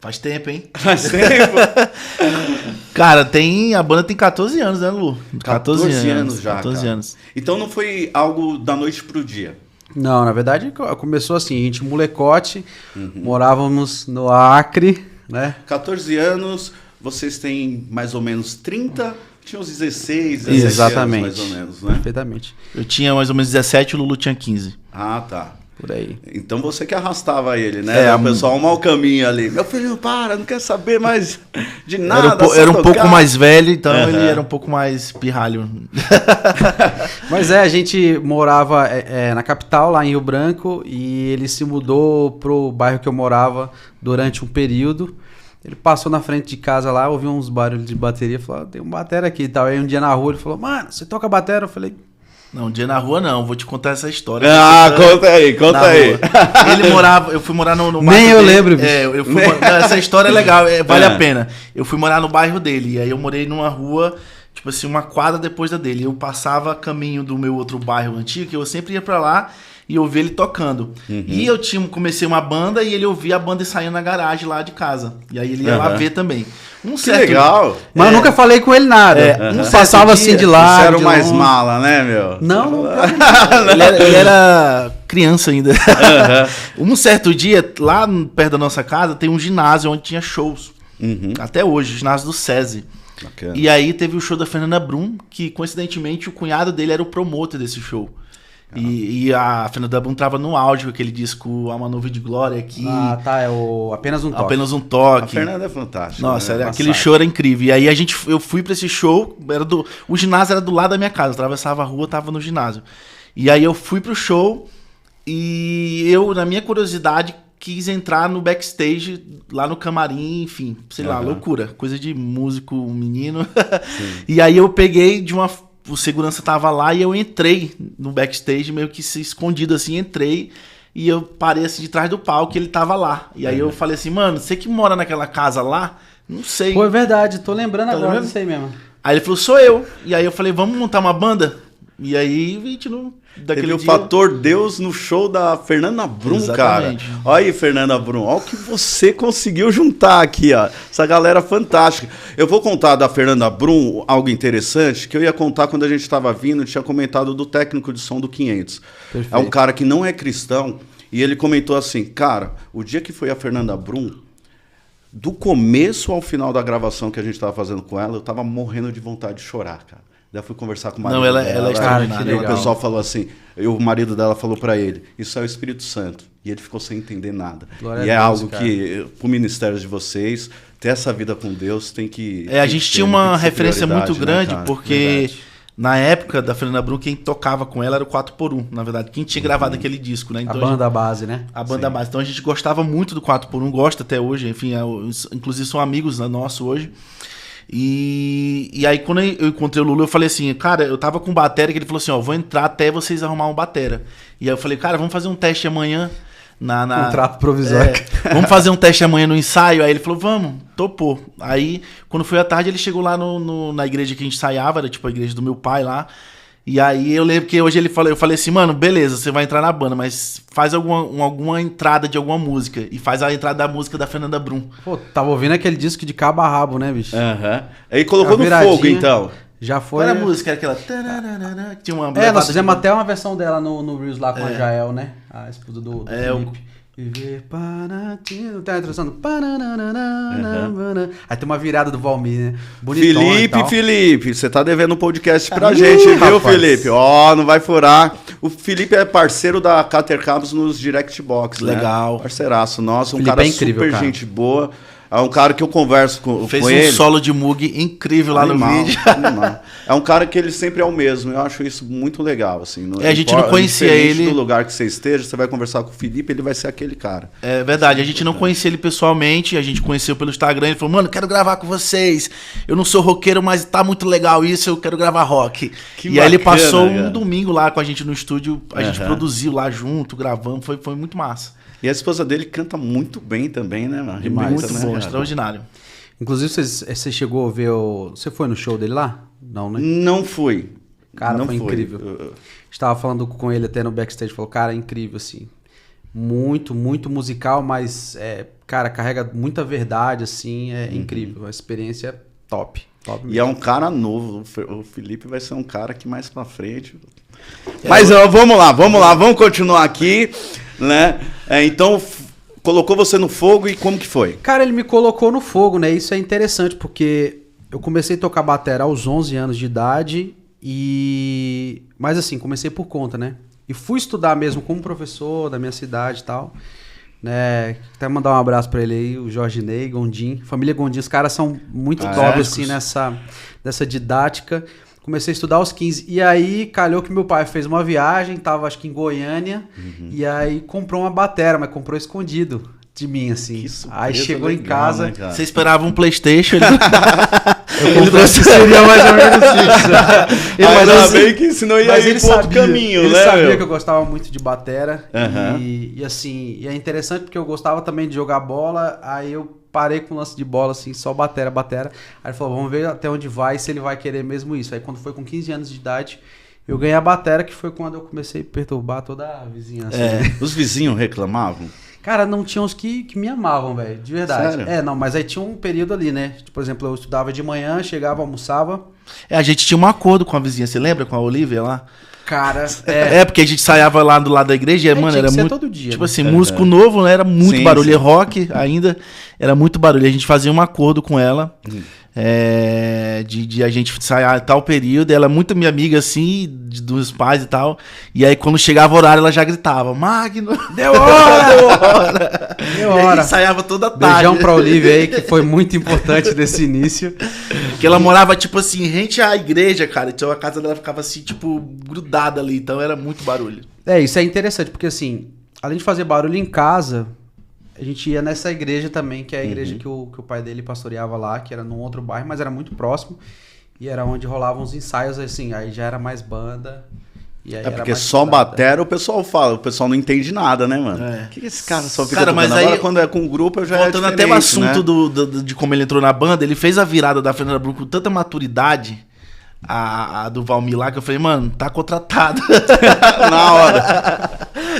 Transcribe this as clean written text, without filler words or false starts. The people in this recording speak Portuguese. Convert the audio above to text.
Faz tempo, hein? Faz tempo. Cara, a banda tem 14 anos, né, Lu? 14 anos já, 14 cara. anos. Então não foi algo da noite pro dia. Não, na verdade começou assim, a gente molecote, morávamos no Acre, né? 14 anos, vocês têm mais ou menos 30, tinha uns 16, 17 Exatamente. anos mais ou menos, né? Perfeitamente. Eu tinha mais ou menos 17 e o Lulu tinha 15. Ah, tá. Por aí. Então você que arrastava ele, né? O pessoal mau caminho ali. Meu filho, para, não quer saber mais de nada. Era um pouco mais velho, então ele era um pouco mais pirralho. Mas a gente morava na capital, lá em Rio Branco, e ele se mudou pro bairro que eu morava durante um período. Ele passou na frente de casa lá, ouviu uns barulhos de bateria, falou, tem um batera aqui e tal. Aí um dia na rua ele falou, mano, você toca batera? Eu falei... Não, um dia na rua não, vou te contar essa história. Conta aí. Ele morava, eu fui morar no bairro Nem eu dele. lembro, bicho. Essa história é legal, vale a pena. Eu fui morar no bairro dele, e aí eu morei numa rua, tipo assim, uma quadra depois da dele. Eu passava caminho do meu outro bairro antigo, que eu sempre ia pra lá e eu via ele tocando. E eu comecei uma banda e ele ouvia a banda saindo na garagem lá de casa. E aí ele ia lá ver também. Que legal. Mas eu nunca falei com ele nada. Passava assim de lá. Você era o mais mala, né, meu? Não. Ele era criança ainda. Um certo dia, lá perto da nossa casa, tem um ginásio onde tinha shows. Até hoje, o ginásio do SESI. Bacana. E aí teve o show da Fernanda Brum, que coincidentemente o cunhado dele era o promotor desse show. E a Fernanda Brum trava no auge com aquele disco Alma Nuvem de Glória aqui. Ah, tá, é o Apenas um Toque. Apenas um Toque. A Fernanda é fantástica. Nossa, né? aquele show era incrível. E aí eu fui pra esse show, o ginásio era do lado da minha casa, eu atravessava a rua, tava no ginásio. E aí eu fui pro show e eu, na minha curiosidade, quis entrar no backstage, lá no camarim, enfim, sei lá, loucura. Coisa de músico, menino. E aí eu peguei o segurança tava lá e eu entrei no backstage, meio que se escondido assim, entrei e eu parei assim de trás do palco e ele tava lá. E aí eu falei assim, mano, você que mora naquela casa lá? Não sei. Pô, é verdade, tô lembrando agora disso aí mesmo. Aí ele falou, sou eu. E aí eu falei, vamos montar uma banda? E aí a gente não... Teve o fator Deus no show da Fernanda Brum, Exatamente. cara. Olha aí, Fernanda Brum. Olha o que você conseguiu juntar aqui, ó. Essa galera fantástica. Eu vou contar da Fernanda Brum algo interessante, que eu ia contar quando a gente estava vindo, tinha comentado do técnico de som do 500. Perfeito. É um cara que não é cristão, e ele comentou assim, cara, o dia que foi a Fernanda Brum, do começo ao final da gravação que a gente estava fazendo com ela, eu tava morrendo de vontade de chorar, cara. Daí eu fui conversar com o marido dela. Ela é extraordinária. E o pessoal falou assim, o marido dela falou pra ele, isso é o Espírito Santo. E ele ficou sem entender nada. Glória e é a Deus, algo cara. que, pro ministério de vocês, ter essa vida com Deus tem que... A gente tinha uma referência muito grande, né, porque na época da Fernanda Brum, quem tocava com ela era o 4x1, na verdade. Quem tinha gravado aquele disco, né? Então, a banda base, né? A banda base. Então a gente gostava muito do 4x1, gosta até hoje, enfim, inclusive são amigos nossos hoje. E aí quando eu encontrei o Lulu, eu falei assim, cara, eu tava com um batera que ele falou assim, ó, vou entrar até vocês arrumar um batera. E aí eu falei, cara, vamos fazer um teste amanhã contrato provisório. Vamos fazer um teste amanhã no ensaio? Aí ele falou, vamos, topou. Aí, quando foi à tarde, ele chegou lá na igreja que a gente ensaiava, era tipo a igreja do meu pai lá. E aí eu lembro que hoje eu falei assim, mano, beleza, você vai entrar na banda, mas faz alguma entrada de alguma música. E faz a entrada da música da Fernanda Brum. Pô, tava ouvindo aquele disco de cabo a rabo, né, bicho? Aí colocou no fogo, então. Já foi. Qual era a música? Era aquela... Que tinha uma nós fizemos até uma versão dela no Reels lá com a Jael, né? A esposa do Felipe. Viver para ti. Tá entrando. Aí tem uma virada do Valmir, né? Bonitão. Felipe, você tá devendo um podcast pra gente, viu, rapaz? Felipe? Não vai furar. O Felipe é parceiro da Cater Cabos nos Direct Box, legal. Né? Parceiraço nosso, Felipe cara incrível, super cara. Gente boa. É um cara que eu converso com ele. Fez um solo de Moog incrível lá no vídeo. Animal. É um cara que ele sempre é o mesmo. Eu acho isso muito legal, assim. A gente não conhecia ele. Do lugar que você esteja, você vai conversar com o Felipe, ele vai ser aquele cara. É verdade, a gente não conhecia ele pessoalmente, a gente conheceu pelo Instagram, ele falou, mano, quero gravar com vocês. Eu não sou roqueiro, mas tá muito legal isso, eu quero gravar rock. Que e bacana, aí ele passou cara. Um domingo lá com a gente no estúdio, a gente produziu lá junto, gravamos, foi muito massa. E a esposa dele canta muito bem também, né, mano? Muito bom, extraordinário. Inclusive, você chegou a ver Você foi no show dele lá? Não, né? Não fui. Cara, foi incrível. Estava falando com ele até no backstage, falou, cara, é incrível, assim. muito, muito musical, mas, cara, carrega muita verdade, assim, é incrível. A experiência é top. Top E é um cara novo. O Felipe vai ser um cara que mais pra frente. Mas vamos lá, vamos continuar aqui, né? Então, colocou você no fogo e como que foi? Cara, ele me colocou no fogo, né? Isso é interessante, porque eu comecei a tocar batera aos 11 anos de idade Mas assim, comecei por conta, né? E fui estudar mesmo como professor da minha cidade e tal. Né? Até mandar um abraço pra ele aí, o Jorge Ney, Gondim. Família Gondim, os caras são muito top, assim, nessa didática. Comecei a estudar aos 15. E aí, calhou que meu pai fez uma viagem, tava acho que em Goiânia, e aí comprou uma batera, mas comprou escondido de mim, assim. Aí chegou legal, em casa... Né, você esperava um PlayStation? Eu trouxe seria mais ou menos isso. Ainda bem que senão ia ir pro outro caminho, ele né? Ele sabia que eu gostava muito de batera. E assim, e é interessante porque eu gostava também de jogar bola, aí eu parei com o lance de bola, assim, só batera. Aí ele falou, vamos ver até onde vai, se ele vai querer mesmo isso. Aí quando foi com 15 anos de idade, eu ganhei a batera, que foi quando eu comecei a perturbar toda a vizinhança. Os vizinhos reclamavam? Cara, não tinha uns que me amavam, velho, de verdade. Sério? Não, mas aí tinha um período ali, né? Tipo, por exemplo, eu estudava de manhã, chegava, almoçava. A gente tinha um acordo com a vizinha, você lembra? Com a Olivia lá? Cara, porque a gente ensaiava lá do lado da igreja e, mano, era muito... todo dia, tipo assim, músico novo, né? Era muito barulho. Rock ainda, era muito barulho. A gente fazia um acordo com ela, de a gente ensaiar tal período. Ela é muito minha amiga, assim, dos pais e tal. E aí, quando chegava o horário, ela já gritava, Magno, deu hora! Deu hora! E a gente ensaiava toda tarde. Beijão pra Olivia aí, que foi muito importante desse início. Porque ela morava, tipo assim, rente à igreja, cara. Então a casa dela ficava assim, tipo, grudada ali. Então era muito barulho. Isso é interessante, porque assim, além de fazer barulho em casa, a gente ia nessa igreja também, que é a igreja que o pai dele pastoreava lá, que era num outro bairro, mas era muito próximo. E era onde rolavam os ensaios, assim, aí já era mais banda. E aí porque só batera o pessoal fala, o pessoal não entende nada, né, mano? O que esse cara só fica tocando? Mas agora aí, quando é com o grupo, eu já voltando até o assunto, né? de como ele entrou na banda, ele fez a virada da Fernanda Brum com tanta maturidade, a do Valmir lá, que eu falei, mano, tá contratado. Na hora.